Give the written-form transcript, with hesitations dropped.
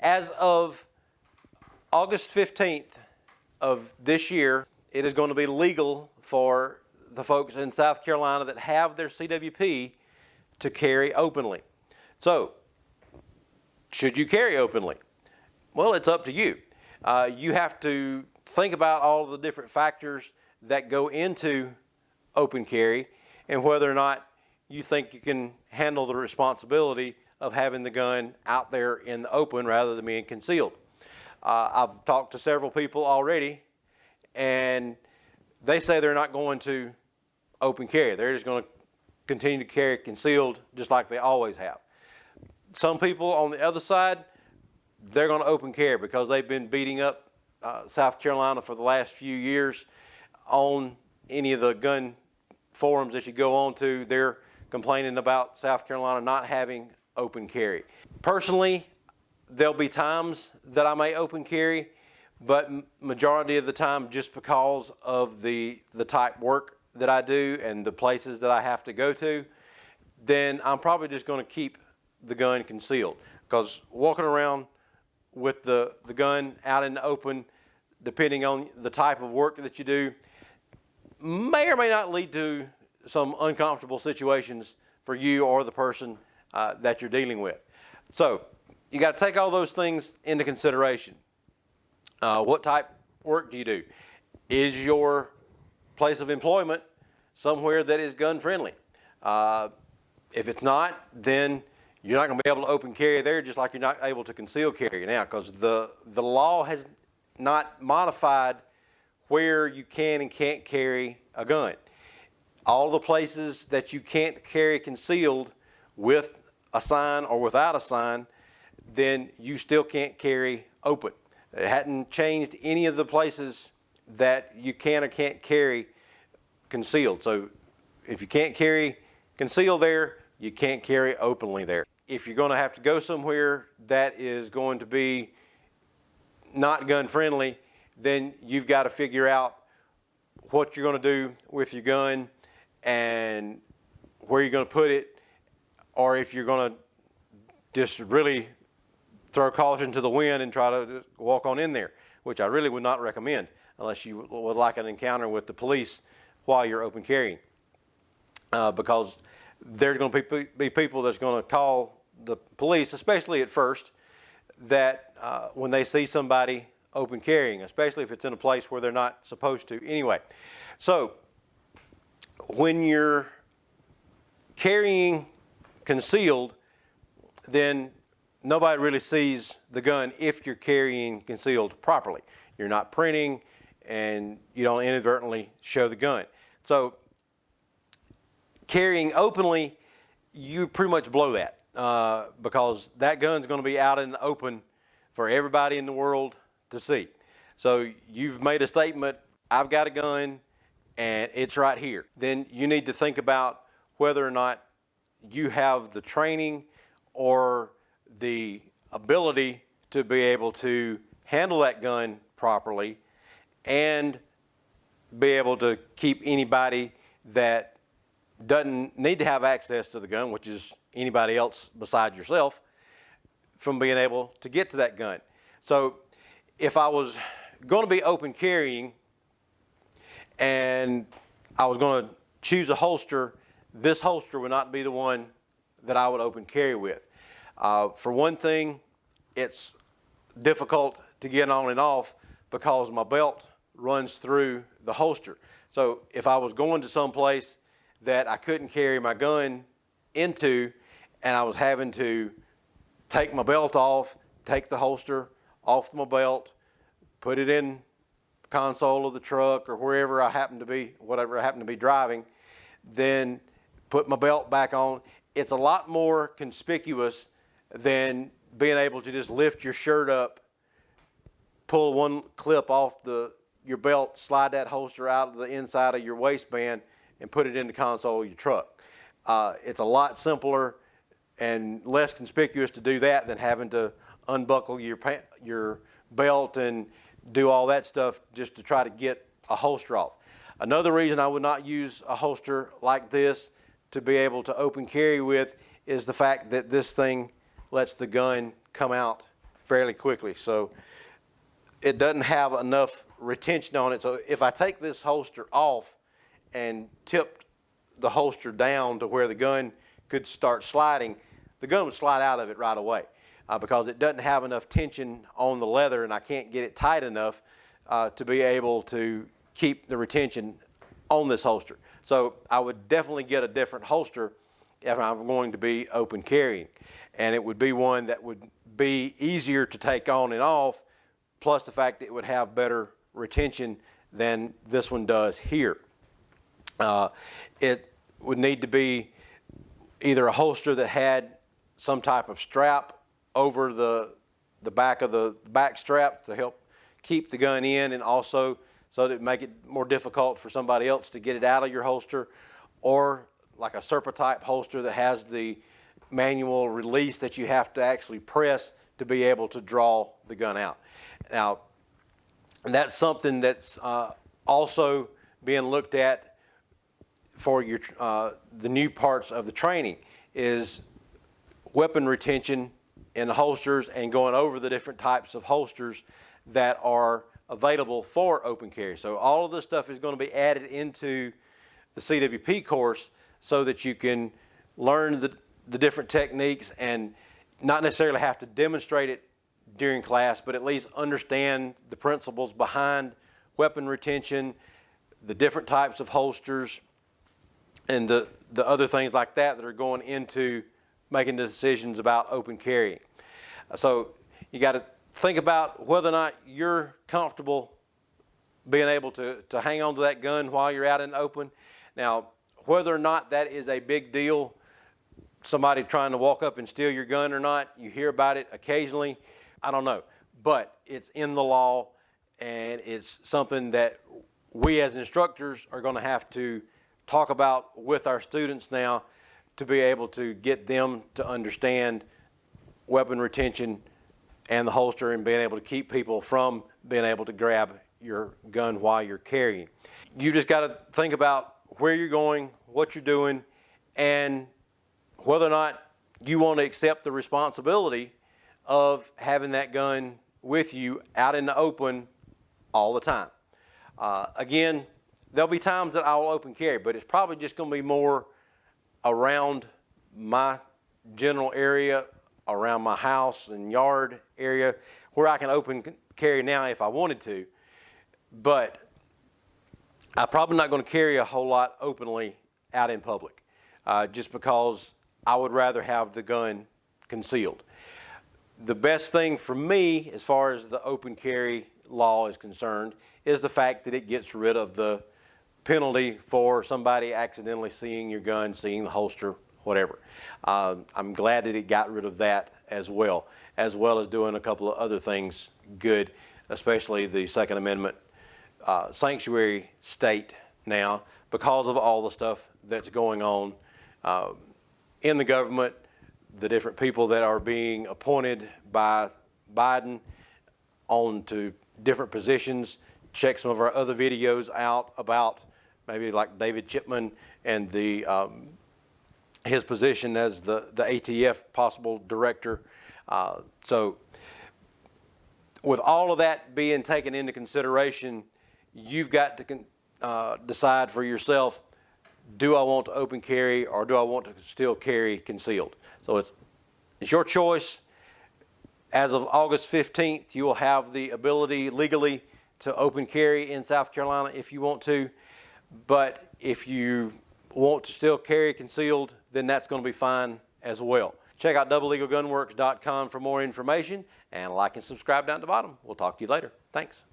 As of August 15th of this year, it is going to be legal for the folks in South Carolina that have their CWP to carry openly. So, should you carry openly? Well, it's up to you. You have to think about all the different factors that go into open carry and whether or not you think you can handle the responsibility of having the gun out there in the open rather than being concealed. I've talked to several people already, and they say they're not going to open carry. They're just going to continue to carry concealed just like they always have. Some people on the other side, they're going to open carry because they've been beating up South Carolina for the last few years on any of the gun forums that you go on to. They're complaining about South Carolina not having open carry. Personally, there'll be times that I may open carry, but majority of the time, just because of the type work that I do and the places that I have to go to, then I'm probably just going to keep the gun concealed, because walking around with the gun out in the open, depending on the type of work that you do, may or may not lead to some uncomfortable situations for you or the person that you're dealing with. So you got to take all those things into consideration. What type of work do you do? Is your place of employment somewhere that is gun friendly? If it's not, then you're not going to be able to open carry there, just like you're not able to conceal carry now, because the law has not modified where you can and can't carry a gun. All the places that you can't carry concealed with a sign or without a sign, then you still can't carry open. It hadn't changed any of the places that you can or can't carry concealed. So if you can't carry concealed there, you can't carry openly there. If you're going to have to go somewhere that is going to be not gun friendly, then you've got to figure out what you're going to do with your gun and where you're going to put it, or if you're going to just really throw caution to the wind and try to walk on in there, which I really would not recommend unless you would like an encounter with the police while you're open carrying, because there's going to be people that's going to call the police, especially at first, that when they see somebody open carrying, especially if it's in a place where they're not supposed to anyway. So when you're carrying concealed, then nobody really sees the gun if you're carrying concealed properly. You're not printing and you don't inadvertently show the gun. So carrying openly, you pretty much blow that because that gun's going to be out in the open for everybody in the world to see. So you've made a statement, I've got a gun and it's right here. Then you need to think about whether or not you have the training or the ability to be able to handle that gun properly and be able to keep anybody that doesn't need to have access to the gun, which is anybody else besides yourself, from being able to get to that gun. So if I was going to be open carrying and I was going to choose a holster, this holster would not be the one that I would open carry with. For one thing, it's difficult to get on and off because my belt runs through the holster. So if I was going to some place that I couldn't carry my gun into and I was having to take my belt off, take the holster off my belt, put it in the console of the truck or wherever I happen to be, whatever I happen to be driving, then put my belt back on. It's a lot more conspicuous than being able to just lift your shirt up, pull one clip off your belt, slide that holster out of the inside of your waistband and put it in the console of your truck. It's a lot simpler and less conspicuous to do that than having to unbuckle your belt and do all that stuff just to try to get a holster off. Another reason I would not use a holster like this to be able to open carry with is the fact that this thing lets the gun come out fairly quickly. So it doesn't have enough retention on it. So if I take this holster off and tip the holster down to where the gun could start sliding, the gun would slide out of it right away because it doesn't have enough tension on the leather, and I can't get it tight enough to be able to keep the retention on this holster. So I would definitely get a different holster if I'm going to be open carrying, and it would be one that would be easier to take on and off, plus the fact that it would have better retention than this one does here. It would need to be either a holster that had some type of strap over the back of the back strap to help keep the gun in, and also so that it make it more difficult for somebody else to get it out of your holster, or like a Serpa type holster that has the manual release that you have to actually press to be able to draw the gun out. Now, that's something that's also being looked at for your the new parts of the training, is weapon retention in the holsters and going over the different types of holsters that are available for open carry. So all of this stuff is going to be added into the CWP course so that you can learn the different techniques and not necessarily have to demonstrate it during class, but at least understand the principles behind weapon retention, the different types of holsters, and the other things like that are going into making the decisions about open carrying. So you got to think about whether or not you're comfortable being able to hang on to that gun while you're out in the open. Now, whether or not that is a big deal, somebody trying to walk up and steal your gun or not, you hear about it occasionally, I don't know. But it's in the law, and it's something that we as instructors are going to have to talk about with our students now to be able to get them to understand weapon retention and the holster, and being able to keep people from being able to grab your gun while you're carrying. You just got to think about where you're going, what you're doing, and whether or not you want to accept the responsibility of having that gun with you out in the open all the time. Again, there'll be times that I'll open carry, but it's probably just going to be more around my general area, around my house and yard area, where I can open carry now if I wanted to. But I'm probably not going to carry a whole lot openly out in public, just because I would rather have the gun concealed. The best thing for me, as far as the open carry law is concerned, is the fact that it gets rid of the penalty for somebody accidentally seeing your gun, seeing the holster, whatever. I'm glad that it got rid of that as well as doing a couple of other things good, especially the Second Amendment sanctuary state now, because of all the stuff that's going on in the government, the different people that are being appointed by Biden onto different positions. Check some of our other videos out about maybe like David Chipman and his position as the ATF possible director. So with all of that being taken into consideration, you've got to decide for yourself, do I want to open carry or do I want to still carry concealed? So it's your choice. As of August 15th, you will have the ability legally to open carry in South Carolina if you want to. But if you want to still carry concealed, then that's going to be fine as well. Check out doublelegalgunworks.com for more information, and like and subscribe down at the bottom. We'll talk to you later. Thanks.